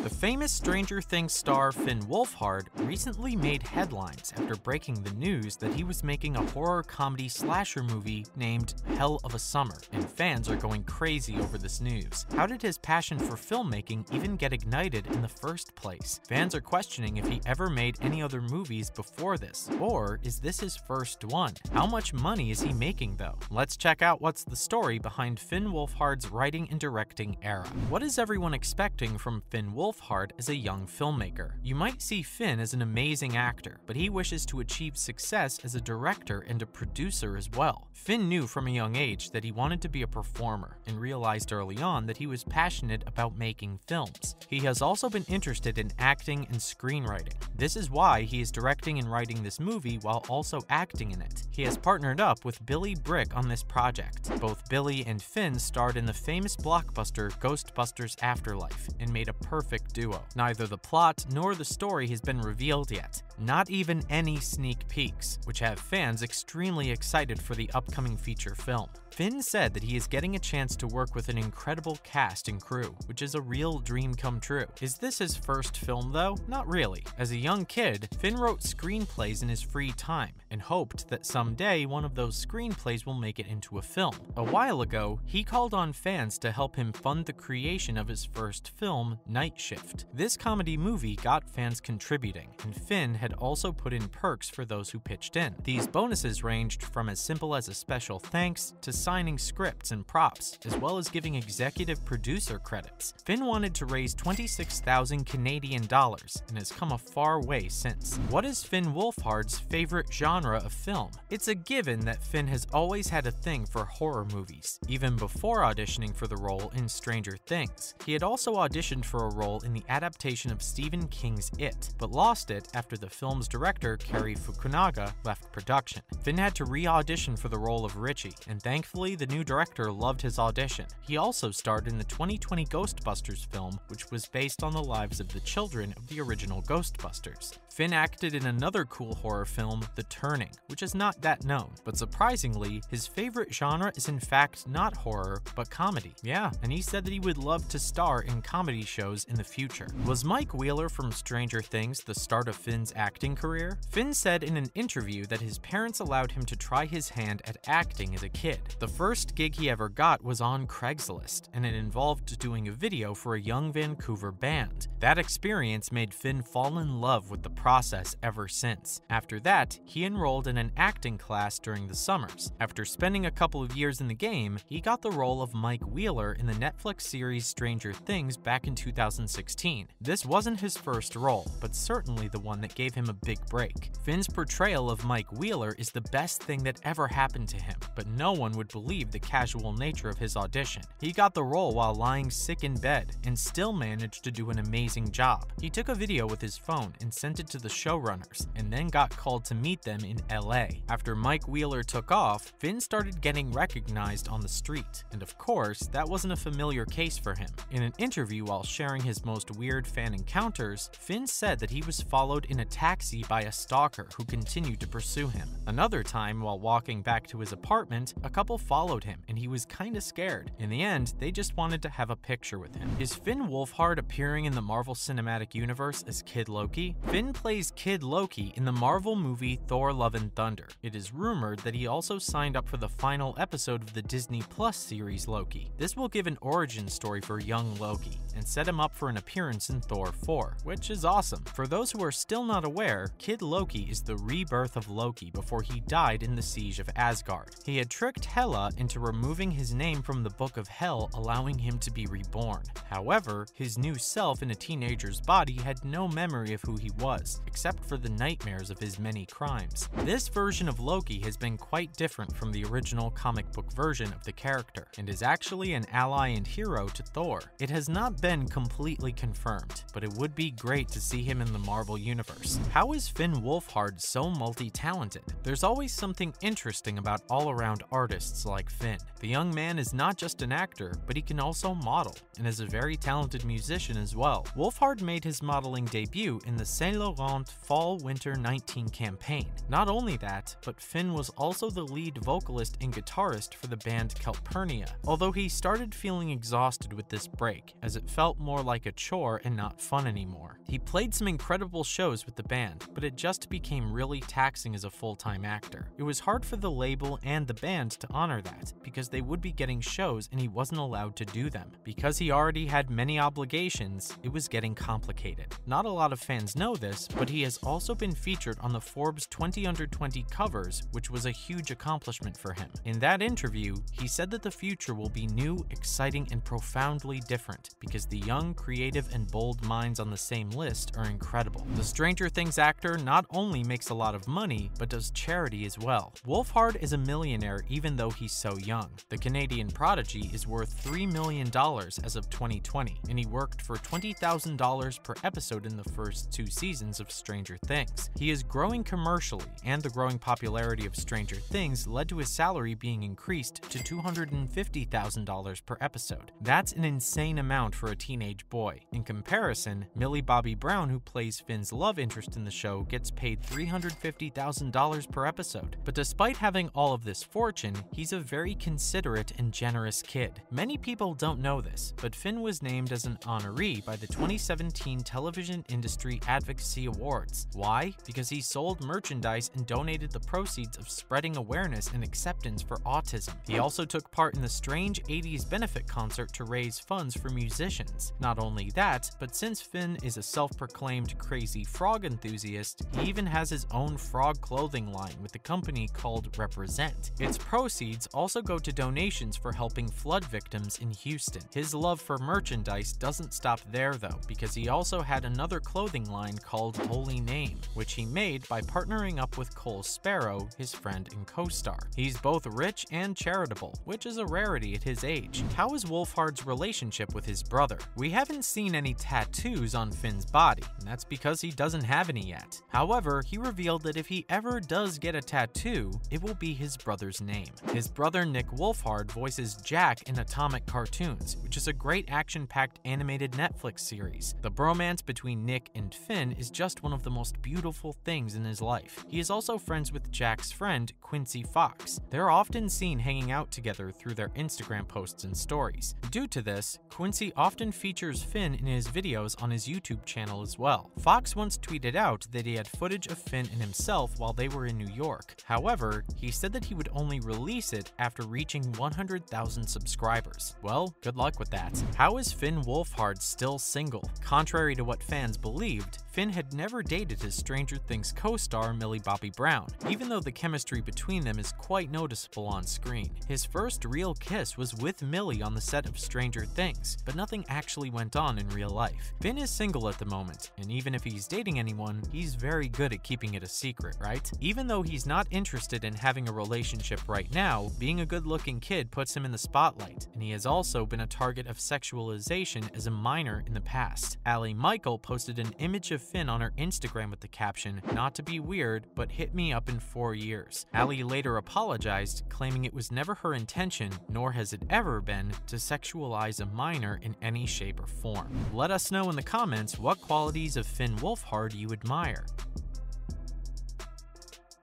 The famous Stranger Things star Finn Wolfhard recently made headlines after breaking the news that he was making a horror comedy slasher movie named Hell of a Summer, and fans are going crazy over this news. How did his passion for filmmaking even get ignited in the first place? Fans are questioning if he ever made any other movies before this, or is this his first one? How much money is he making though? Let's check out what's the story behind Finn Wolfhard's writing and directing era. What is everyone expecting from Finn Wolfhard as a young filmmaker? You might see Finn as an amazing actor, but he wishes to achieve success as a director and a producer as well. Finn knew from a young age that he wanted to be a performer and realized early on that he was passionate about making films. He has also been interested in acting and screenwriting. This is why he is directing and writing this movie while also acting in it. He has partnered up with Billy Bryk on this project. Both Billy and Finn starred in the famous blockbuster Ghostbusters Afterlife and made a perfect duo. Neither the plot nor the story has been revealed yet, not even any sneak peeks, which have fans extremely excited for the upcoming feature film. Finn said that he is getting a chance to work with an incredible cast and crew, which is a real dream come true. Is this his first film though? Not really. As a young kid, Finn wrote screenplays in his free time and hoped that someday one of those screenplays will make it into a film. A while ago, he called on fans to help him fund the creation of his first film, Night Shift. This comedy movie got fans contributing, and Finn had also put in perks for those who pitched in. These bonuses ranged from as simple as a special thanks to signing scripts and props, as well as giving executive producer credits. Finn wanted to raise 26,000 Canadian dollars and has come a far way since. What is Finn Wolfhard's favorite genre of film? It's a given that Finn has always had a thing for horror movies, even before auditioning for the role in Stranger Things. He had also auditioned for a role in the adaptation of Stephen King's It, but lost it after the film's director, Cary Fukunaga, left production. Finn had to re-audition for the role of Richie, and thankfully the new director loved his audition. He also starred in the 2020 Ghostbusters film, which was based on the lives of the children of the original Ghostbusters. Finn acted in another cool horror film, The Turning, which is not that known, but surprisingly, his favorite genre is in fact not horror, but comedy. Yeah, and he said that he would love to star in comedy shows in the future. Was Mike Wheeler from Stranger Things the start of Finn's acting career? Finn said in an interview that his parents allowed him to try his hand at acting as a kid. The first gig he ever got was on Craigslist, and it involved doing a video for a young Vancouver band. That experience made Finn fall in love with the process ever since. After that, he enrolled in an acting class during the summers. After spending a couple of years in the game, he got the role of Mike Wheeler in the Netflix series Stranger Things back in 2016. This wasn't his first role, but certainly the one that gave him a big break. Finn's portrayal of Mike Wheeler is the best thing that ever happened to him, but no one would believe the casual nature of his audition. He got the role while lying sick in bed and still managed to do an amazing job. He took a video with his phone and sent it to the showrunners, and then got called to meet them in LA. After Mike Wheeler took off, Finn started getting recognized on the street, and of course, that wasn't a familiar case for him. In an interview while sharing his most weird fan encounters, Finn said that he was followed in a taxi by a stalker who continued to pursue him. Another time, while walking back to his apartment, a couple followed him, and he was kinda scared. In the end, they just wanted to have a picture with him. Is Finn Wolfhard appearing in the Marvel Cinematic Universe as Kid Loki? Finn plays Kid Loki in the Marvel movie Thor: Love and Thunder. It is rumored that he also signed up for the final episode of the Disney Plus series Loki. This will give an origin story for young Loki and set him up for an appearance in Thor 4, which is awesome. For those who are still not aware, Kid Loki is the rebirth of Loki before he died in the siege of Asgard. He had tricked Hela into removing his name from the Book of Hell, allowing him to be reborn. However, his new self in a teenager's body had no memory of who he was, except for the nightmares of his many crimes. This version of Loki has been quite different from the original comic book version of the character, and is actually an ally and hero to Thor. It has not been completely confirmed, but it would be great to see him in the Marvel Universe. How is Finn Wolfhard so multi-talented? There's always something interesting about all-around artists like Finn. The young man is not just an actor, but he can also model, and is a very talented musician as well. Wolfhard made his modeling debut in the Saint Laurent Fall-Winter 19 campaign. Not only that, but Finn was also the lead vocalist and guitarist for the band Calpurnia. Although he started feeling exhausted with this break, as it felt more like a chore and not fun anymore. He played some incredible shows with the band, but it just became really taxing as a full-time actor. It was hard for the label and the band to honor that, because they would be getting shows and he wasn't allowed to do them. Because he already had many obligations, it was getting complicated. Not a lot of fans know this, but he has also been featured on the Forbes 20 Under 20 covers, which was a huge accomplishment for him. In that interview, he said that the future will be new, exciting, and profoundly different, because the young, creative, and bold minds on the same list are incredible. The Stranger Things actor not only makes a lot of money, but does charity as well. Wolfhard is a millionaire even though he's so young. The Canadian prodigy is worth $3 million as of 2020, and he worked for $20,000 per episode in the first 2 seasons of Stranger Things. He is growing commercially, and the growing popularity of Stranger Things led to his salary being increased to $250,000 per episode. That's an insane amount for a teenage boy. In comparison, Millie Bobby Brown, who plays Finn's love interest in the show, gets paid $350,000 per episode. But despite having all of this fortune, he's a very considerate and generous kid. Many people don't know this, but Finn was named as an honoree by the 2017 Television Industry Advocacy Awards. Why? Because he sold merchandise and donated the proceeds of spreading awareness and acceptance for autism. He also took part in the Strange 80s benefit concert to raise funds for musicians. Not only that, but since Finn is a self-proclaimed crazy frog enthusiast, he even has his own frog clothing line with the company called Represent. Its proceeds also go to donations for helping flood victims in Houston. His love for merchandise doesn't stop there though, because he also had another clothing line called Holy Name, which he made by partnering up with Cole Sparrow, his friend and co-star. He's both rich and charitable, which is a rarity at his age. How is Wolfhard's relationship with his brother? We haven't seen any tattoos on Finn's body, and that's because he doesn't have any yet. However, he revealed that if he ever does get a tattoo, it will be his brother's name. His brother Nick Wolfhard voices Jack in Atomic Cartoons, which is a great action-packed animated Netflix series. The bromance between Nick and Finn is just one of the most beautiful things in his life. He is also friends with Jack's friend, Quincy Fox. They're often seen hanging out together through their Instagram posts and stories. Due to this, Quincy often features Finn in his videos on his YouTube channel as well. Fox once tweeted out that he had footage of Finn and himself while they were in New York. However, he said that he would only release it after reaching 100,000 subscribers. Well, good luck with that. How is Finn Wolfhard still single? Contrary to what fans believed, Finn had never dated his Stranger Things co-star Millie Bobby Brown, even though the chemistry between them is quite noticeable on screen. His first real kiss was with Millie on the set of Stranger Things, but nothing actually went on in real life. Finn is single at the moment, and even if he's dating anyone, he's very good at keeping it a secret, right? Even though he's not interested in having a relationship right now, being a good-looking kid puts him in the spotlight, and he has also been a target of sexualization as a minor in the past. Allie Michael posted an image of Finn on her Instagram with the caption, "Not to be weird, but hit me up in 4 years." Allie later apologized, claiming it was never her intention, nor has it ever been, to sexualize a minor in any shape or form. Let us know in the comments what qualities of Finn Wolfhard you admire.